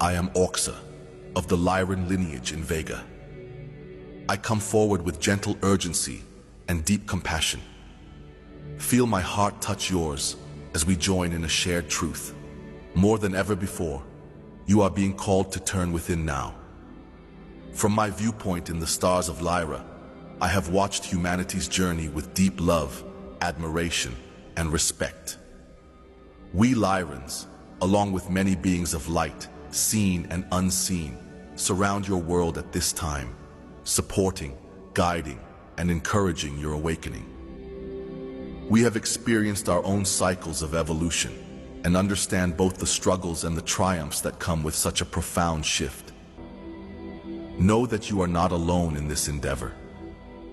I am Orxa, of the Lyran lineage in Vega. I come forward with gentle urgency and deep compassion. Feel my heart touch yours as we join in a shared truth. More than ever before, you are being called to turn within now. From my viewpoint in the stars of Lyra, I have watched humanity's journey with deep love, admiration, and respect. We Lyrans, along with many beings of light, seen and unseen, surround your world at this time, supporting, guiding, and encouraging your awakening. We have experienced our own cycles of evolution and understand both the struggles and the triumphs that come with such a profound shift. Know that you are not alone in this endeavor.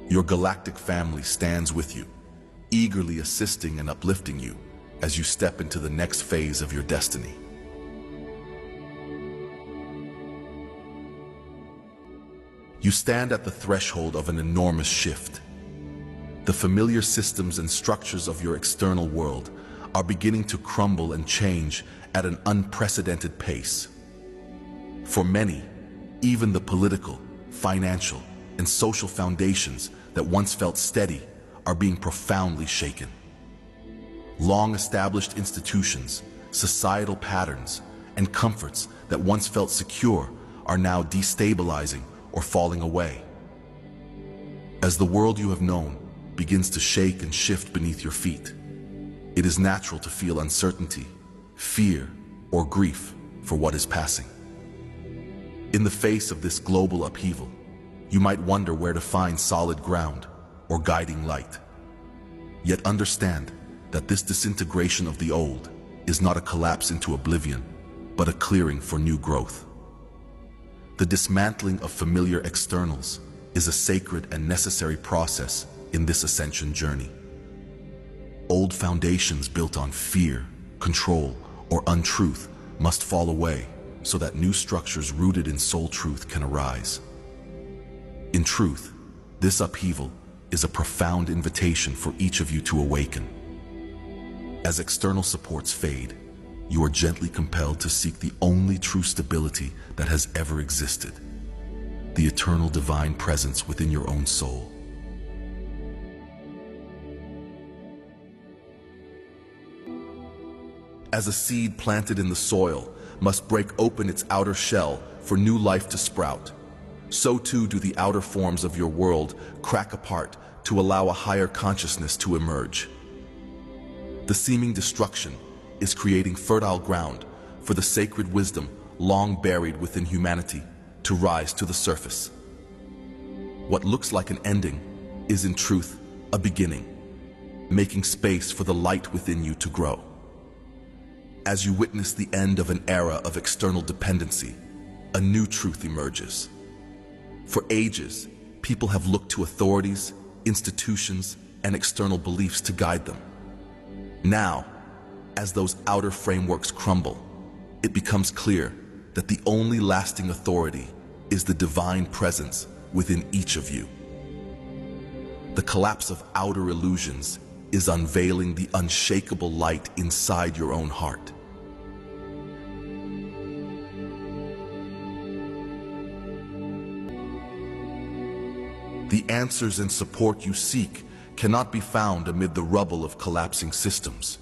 Your galactic family stands with you, eagerly assisting and uplifting you as you step into the next phase of your destiny. You stand at the threshold of an enormous shift. The familiar systems and structures of your external world are beginning to crumble and change at an unprecedented pace. For many, even the political, financial, and social foundations that once felt steady are being profoundly shaken. Long-established institutions, societal patterns, and comforts that once felt secure are now destabilizing or falling away. As the world you have known begins to shake and shift beneath your feet, it is natural to feel uncertainty, fear, or grief for what is passing. In the face of this global upheaval, you might wonder where to find solid ground or guiding light. Yet understand that this disintegration of the old is not a collapse into oblivion, but a clearing for new growth. The dismantling of familiar externals is a sacred and necessary process in this ascension journey. Old foundations built on fear, control, or untruth must fall away so that new structures rooted in soul truth can arise. In truth, this upheaval is a profound invitation for each of you to awaken. As external supports fade, you are gently compelled to seek the only true stability that has ever existed, the eternal divine presence within your own soul. As a seed planted in the soil must break open its outer shell for new life to sprout, so too do the outer forms of your world crack apart to allow a higher consciousness to emerge. The seeming destruction is creating fertile ground for the sacred wisdom long buried within humanity to rise to the surface. What looks like an ending is in truth a beginning, making space for the light within you to grow. As you witness the end of an era of external dependency, a new truth emerges. For ages, people have looked to authorities, institutions, and external beliefs to guide them. Now, as those outer frameworks crumble, it becomes clear that the only lasting authority is the divine presence within each of you. The collapse of outer illusions is unveiling the unshakable light inside your own heart. The answers and support you seek cannot be found amid the rubble of collapsing systems.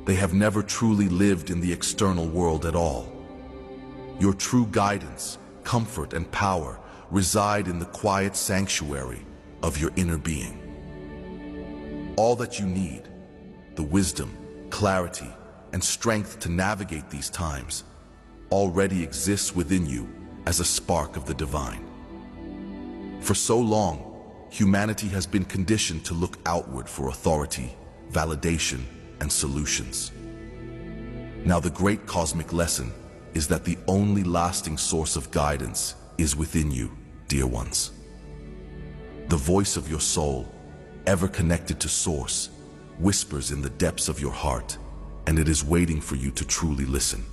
They have never truly lived in the external world at all. Your true guidance, comfort, and power reside in the quiet sanctuary of your inner being. All that you need, the wisdom, clarity, and strength to navigate these times, already exists within you as a spark of the divine. For so long, humanity has been conditioned to look outward for authority, validation, and solutions. Now the great cosmic lesson is that the only lasting source of guidance is within you, dear ones. The voice of your soul, ever connected to Source, whispers in the depths of your heart, and it is waiting for you to truly listen.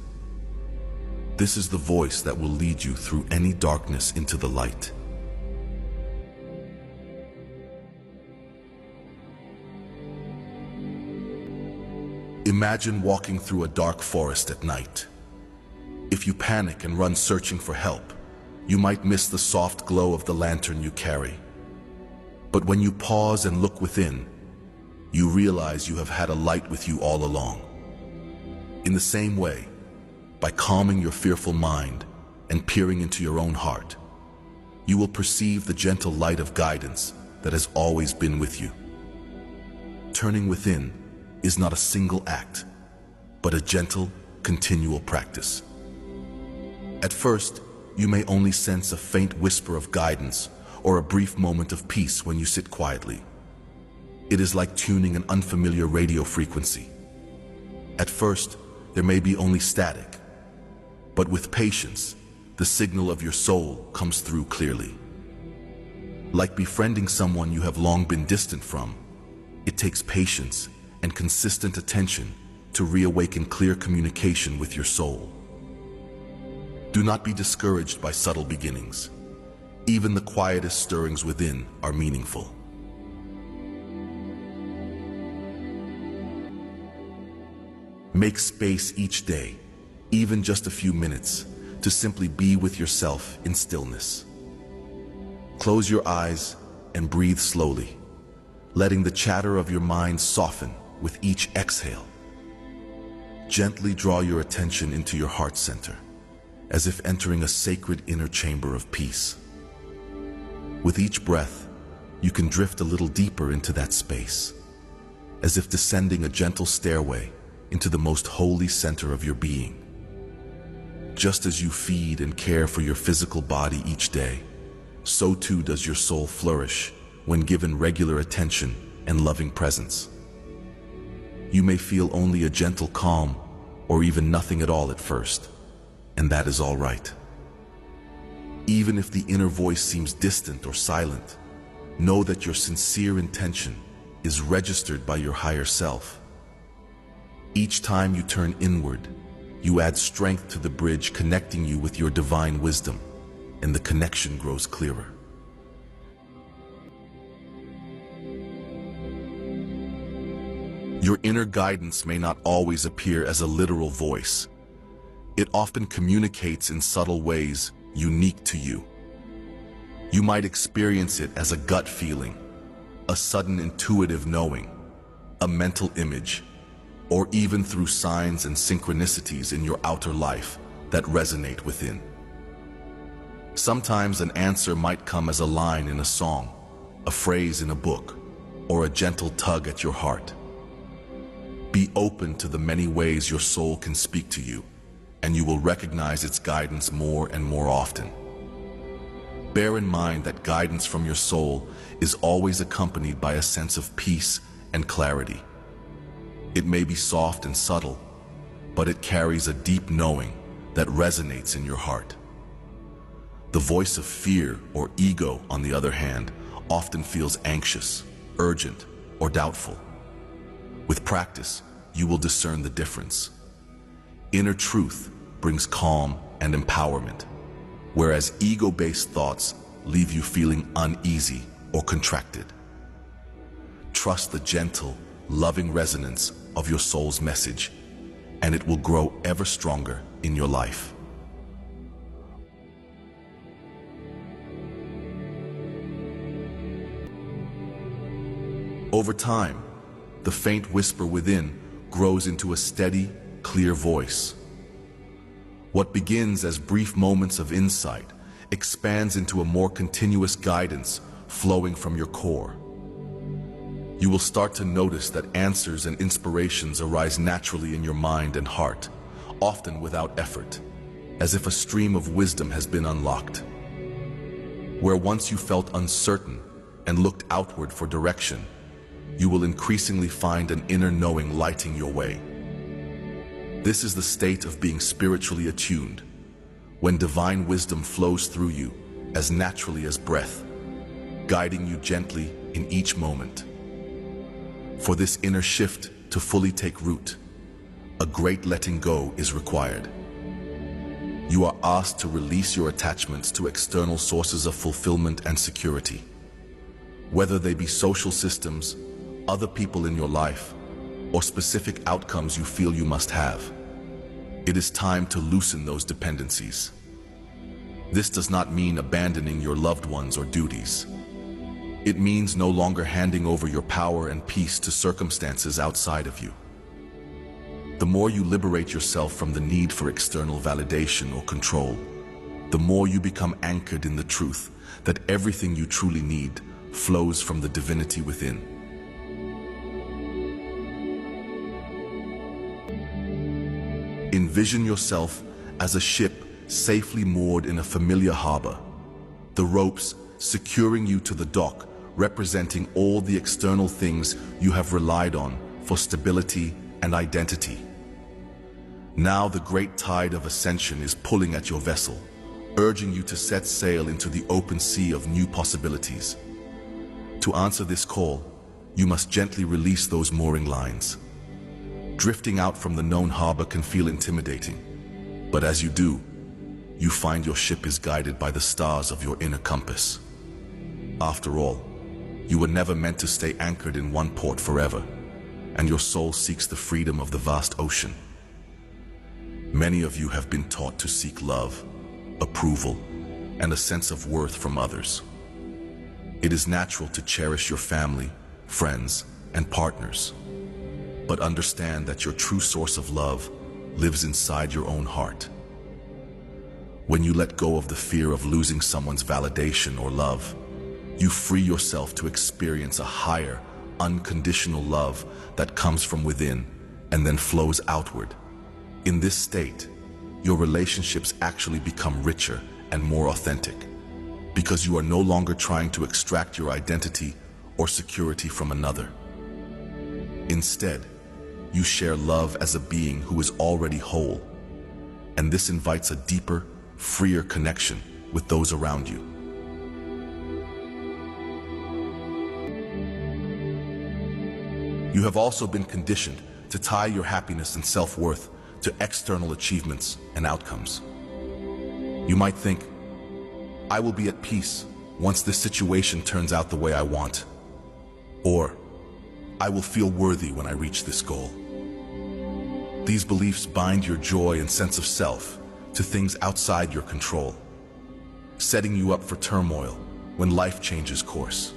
This is the voice that will lead you through any darkness into the light. Imagine walking through a dark forest at night. If you panic and run searching for help, you might miss the soft glow of the lantern you carry. But when you pause and look within, you realize you have had a light with you all along. In the same way, by calming your fearful mind and peering into your own heart, you will perceive the gentle light of guidance that has always been with you. Turning within is not a single act, but a gentle, continual practice. At first, you may only sense a faint whisper of guidance or a brief moment of peace when you sit quietly. It is like tuning an unfamiliar radio frequency. At first, there may be only static, but with patience, the signal of your soul comes through clearly. Like befriending someone you have long been distant from, it takes patience and consistent attention to reawaken clear communication with your soul. Do not be discouraged by subtle beginnings. Even the quietest stirrings within are meaningful. Make space each day, even just a few minutes, to simply be with yourself in stillness. Close your eyes and breathe slowly, letting the chatter of your mind soften with each exhale. Gently draw your attention into your heart center, as if entering a sacred inner chamber of peace. With each breath, you can drift a little deeper into that space, as if descending a gentle stairway into the most holy center of your being. Just as you feed and care for your physical body each day, so too does your soul flourish when given regular attention and loving presence. You may feel only a gentle calm or even nothing at all at first, and that is all right. Even if the inner voice seems distant or silent, know that your sincere intention is registered by your higher self. Each time you turn inward, you add strength to the bridge connecting you with your divine wisdom, and the connection grows clearer. Your inner guidance may not always appear as a literal voice. It often communicates in subtle ways unique to you. You might experience it as a gut feeling, a sudden intuitive knowing, a mental image, or even through signs and synchronicities in your outer life that resonate within. Sometimes an answer might come as a line in a song, a phrase in a book, or a gentle tug at your heart. Be open to the many ways your soul can speak to you, and you will recognize its guidance more and more often. Bear in mind that guidance from your soul is always accompanied by a sense of peace and clarity. It may be soft and subtle, but it carries a deep knowing that resonates in your heart. The voice of fear or ego, on the other hand, often feels anxious, urgent, or doubtful. With practice, you will discern the difference. Inner truth brings calm and empowerment, whereas ego-based thoughts leave you feeling uneasy or contracted. Trust the gentle, loving resonance of your soul's message, and it will grow ever stronger in your life. Over time, the faint whisper within grows into a steady, clear voice. What begins as brief moments of insight expands into a more continuous guidance flowing from your core. You will start to notice that answers and inspirations arise naturally in your mind and heart, often without effort, as if a stream of wisdom has been unlocked. Where once you felt uncertain and looked outward for direction, you will increasingly find an inner knowing lighting your way. This is the state of being spiritually attuned, when divine wisdom flows through you as naturally as breath, guiding you gently in each moment. For this inner shift to fully take root, a great letting go is required. You are asked to release your attachments to external sources of fulfillment and security, whether they be social systems, other people in your life, or specific outcomes you feel you must have. It is time to loosen those dependencies. This does not mean abandoning your loved ones or duties. It means no longer handing over your power and peace to circumstances outside of you. The more you liberate yourself from the need for external validation or control, the more you become anchored in the truth that everything you truly need flows from the divinity within. Envision yourself as a ship safely moored in a familiar harbor, the ropes securing you to the dock, representing all the external things you have relied on for stability and identity. Now the great tide of ascension is pulling at your vessel, urging you to set sail into the open sea of new possibilities. To answer this call, you must gently release those mooring lines. Drifting out from the known harbor can feel intimidating, but as you do, you find your ship is guided by the stars of your inner compass. After all, you were never meant to stay anchored in one port forever, and your soul seeks the freedom of the vast ocean. Many of you have been taught to seek love, approval, and a sense of worth from others. It is natural to cherish your family, friends, and partners, but understand that your true source of love lives inside your own heart. When you let go of the fear of losing someone's validation or love, you free yourself to experience a higher, unconditional love that comes from within and then flows outward. In this state, your relationships actually become richer and more authentic, because you are no longer trying to extract your identity or security from another. Instead, you share love as a being who is already whole, and this invites a deeper, freer connection with those around you. You have also been conditioned to tie your happiness and self-worth to external achievements and outcomes. You might think, I will be at peace once this situation turns out the way I want, or I will feel worthy when I reach this goal. These beliefs bind your joy and sense of self to things outside your control, setting you up for turmoil when life changes course.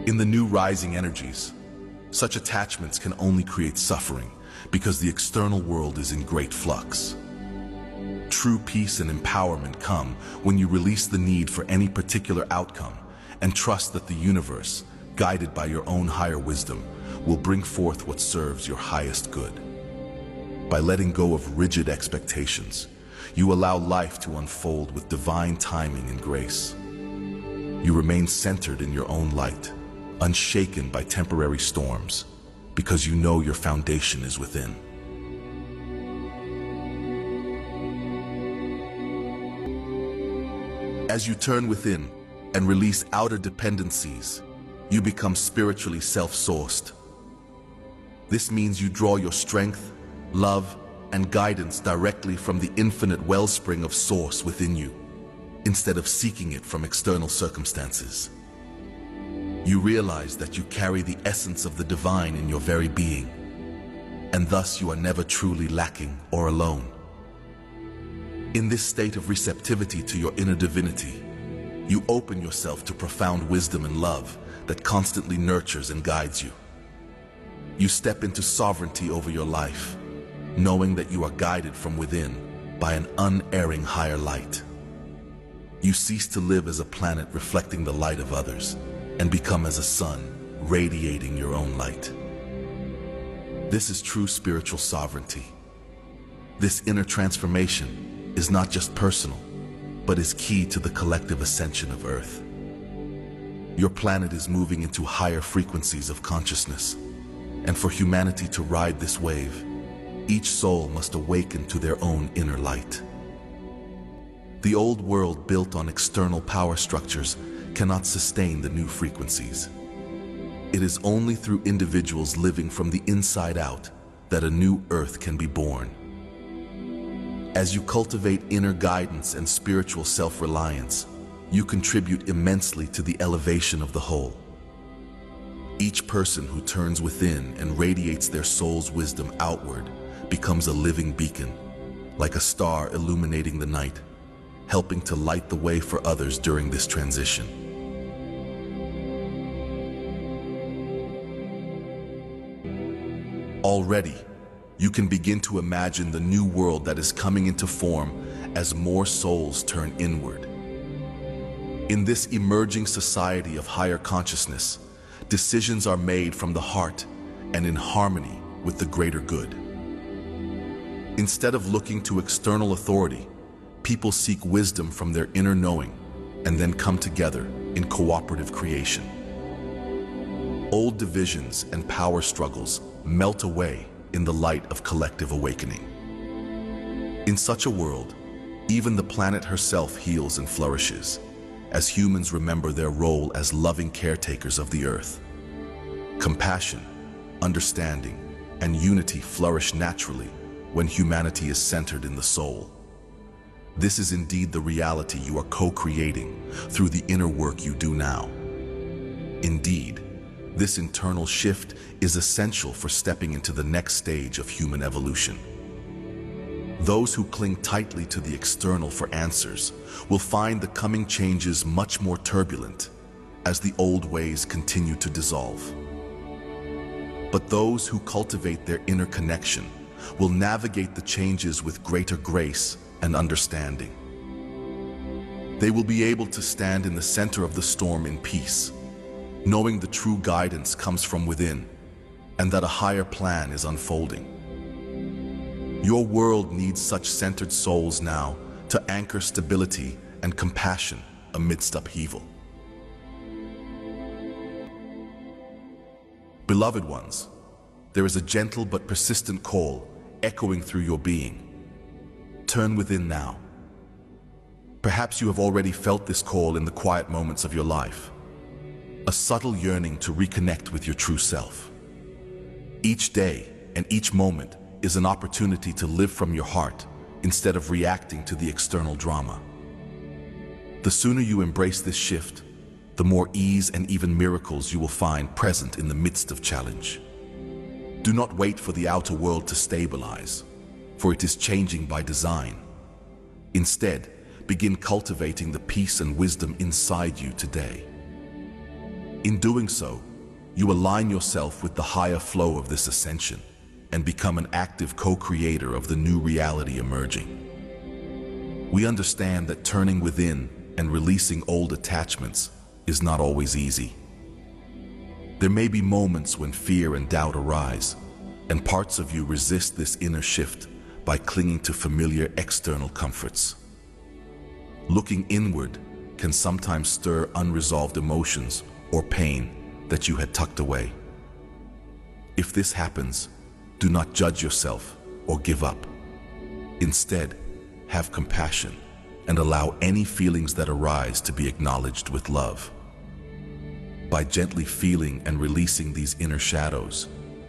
In the new rising energies, such attachments can only create suffering because the external world is in great flux. True peace and empowerment come when you release the need for any particular outcome and trust that the universe, guided by your own higher wisdom, will bring forth what serves your highest good. By letting go of rigid expectations, you allow life to unfold with divine timing and grace. You remain centered in your own light, unshaken by temporary storms, because you know your foundation is within. As you turn within and release outer dependencies, you become spiritually self-sourced. This means you draw your strength, love, and guidance directly from the infinite wellspring of source within you, instead of seeking it from external circumstances. You realize that you carry the essence of the divine in your very being, and thus you are never truly lacking or alone. In this state of receptivity to your inner divinity, you open yourself to profound wisdom and love that constantly nurtures and guides you. You step into sovereignty over your life, knowing that you are guided from within by an unerring higher light. You cease to live as a planet reflecting the light of others and become as a sun radiating your own light. This is true spiritual sovereignty. This inner transformation is not just personal, but is key to the collective ascension of Earth. Your planet is moving into higher frequencies of consciousness, and for humanity to ride this wave, each soul must awaken to their own inner light. The old world built on external power structures cannot sustain the new frequencies. It is only through individuals living from the inside out that a new Earth can be born. As you cultivate inner guidance and spiritual self-reliance, you contribute immensely to the elevation of the whole. Each person who turns within and radiates their soul's wisdom outward becomes a living beacon, like a star illuminating the night, helping to light the way for others during this transition. Already, you can begin to imagine the new world that is coming into form as more souls turn inward. In this emerging society of higher consciousness, decisions are made from the heart and in harmony with the greater good. Instead of looking to external authority, people seek wisdom from their inner knowing and then come together in cooperative creation. Old divisions and power struggles melt away in the light of collective awakening. In such a world, even the planet herself heals and flourishes, as humans remember their role as loving caretakers of the earth. Compassion, understanding, and unity flourish naturally when humanity is centered in the soul. This is indeed the reality you are co-creating through the inner work you do now. Indeed, this internal shift is essential for stepping into the next stage of human evolution. Those who cling tightly to the external for answers will find the coming changes much more turbulent as the old ways continue to dissolve. But those who cultivate their inner connection will navigate the changes with greater grace and understanding. They will be able to stand in the center of the storm in peace, knowing the true guidance comes from within and that a higher plan is unfolding. Your world needs such centered souls now to anchor stability and compassion amidst upheaval. Beloved ones, there is a gentle but persistent call echoing through your being. Turn within now. Perhaps you have already felt this call in the quiet moments of your life. A subtle yearning to reconnect with your true self. Each day and each moment is an opportunity to live from your heart instead of reacting to the external drama. The sooner you embrace this shift, the more ease and even miracles you will find present in the midst of challenge. Do not wait for the outer world to stabilize, for it is changing by design. Instead, begin cultivating the peace and wisdom inside you today. In doing so, you align yourself with the higher flow of this ascension and become an active co-creator of the new reality emerging. We understand that turning within and releasing old attachments is not always easy. There may be moments when fear and doubt arise, and parts of you resist this inner shift by clinging to familiar external comforts. Looking inward can sometimes stir unresolved emotions or pain that you had tucked away. If this happens, do not judge yourself or give up. Instead, have compassion and allow any feelings that arise to be acknowledged with love. By gently feeling and releasing these inner shadows,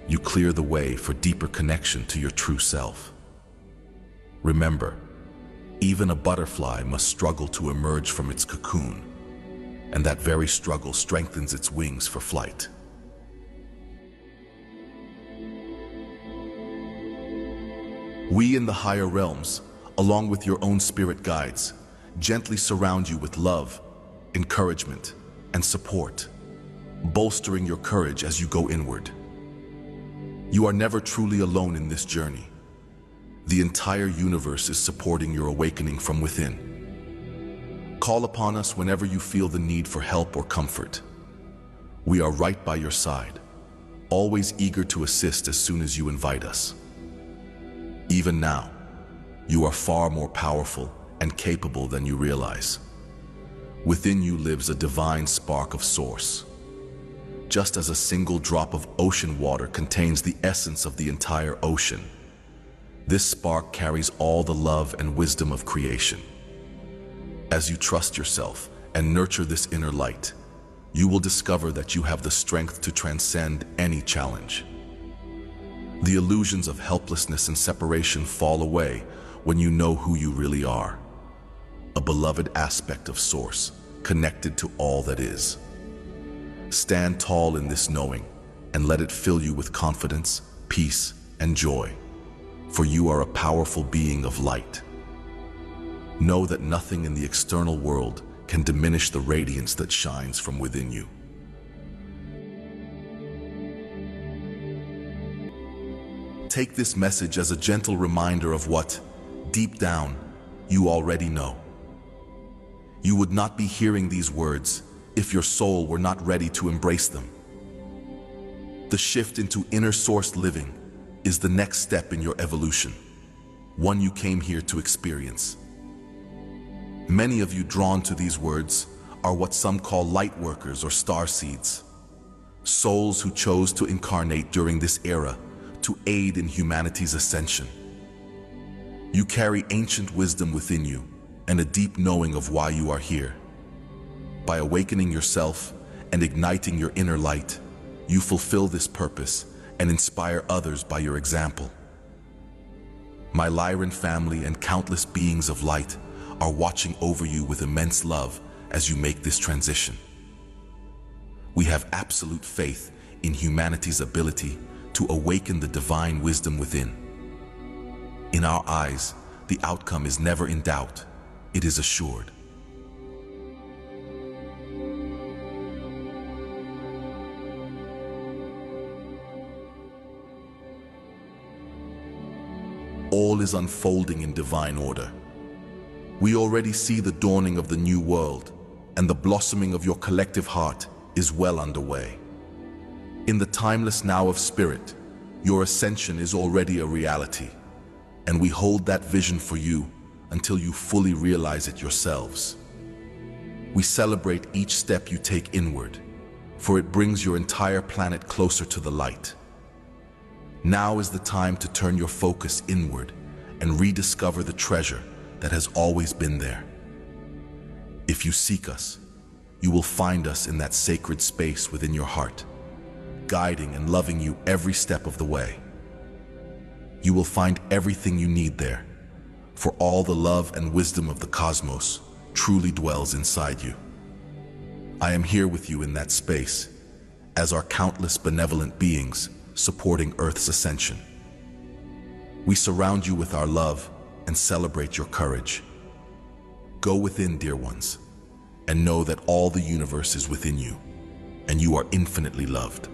you clear the way for deeper connection to your true self. Remember, even a butterfly must struggle to emerge from its cocoon, and that very struggle strengthens its wings for flight. We in the higher realms, along with your own spirit guides, gently surround you with love, encouragement, and support, bolstering your courage as you go inward. You are never truly alone in this journey. The entire universe is supporting your awakening from within. Call upon us whenever you feel the need for help or comfort. We are right by your side, always eager to assist as soon as you invite us. Even now, you are far more powerful and capable than you realize. Within you lives a divine spark of source. Just as a single drop of ocean water contains the essence of the entire ocean, this spark carries all the love and wisdom of creation. As you trust yourself and nurture this inner light, you will discover that you have the strength to transcend any challenge. The illusions of helplessness and separation fall away when you know who you really are, a beloved aspect of Source, connected to all that is. Stand tall in this knowing and let it fill you with confidence, peace, and joy. for you are a powerful being of light. Know that nothing in the external world can diminish the radiance that shines from within you. Take this message as a gentle reminder of what, deep down, you already know. You would not be hearing these words if your soul were not ready to embrace them. The shift into inner-sourced living is the next step in your evolution, one you came here to experience. Many of you drawn to these words are what some call light workers or star seeds, souls who chose to incarnate during this era to aid in humanity's ascension. You carry ancient wisdom within you and a deep knowing of why you are here. By awakening yourself and igniting your inner light, you fulfill this purpose and inspire others by your example. My Lyran family and countless beings of light are watching over you with immense love as you make this transition. We have absolute faith in humanity's ability to awaken the divine wisdom within. In our eyes, the outcome is never in doubt, it is assured. All is unfolding in divine order. We already see the dawning of the new world, and the blossoming of your collective heart is well underway. In the timeless now of spirit, your ascension is already a reality, and we hold that vision for you until you fully realize it yourselves. We celebrate each step you take inward, for it brings your entire planet closer to the light. Now is the time to turn your focus inward and rediscover the treasure that has always been there. If you seek us, you will find us in that sacred space within your heart, guiding and loving you every step of the way. You will find everything you need there, for all the love and wisdom of the cosmos truly dwells inside you. I am here with you in that space, as are countless benevolent beings supporting Earth's ascension. We surround you with our love and celebrate your courage. Go within, dear ones, and know that all the universe is within you, and you are infinitely loved.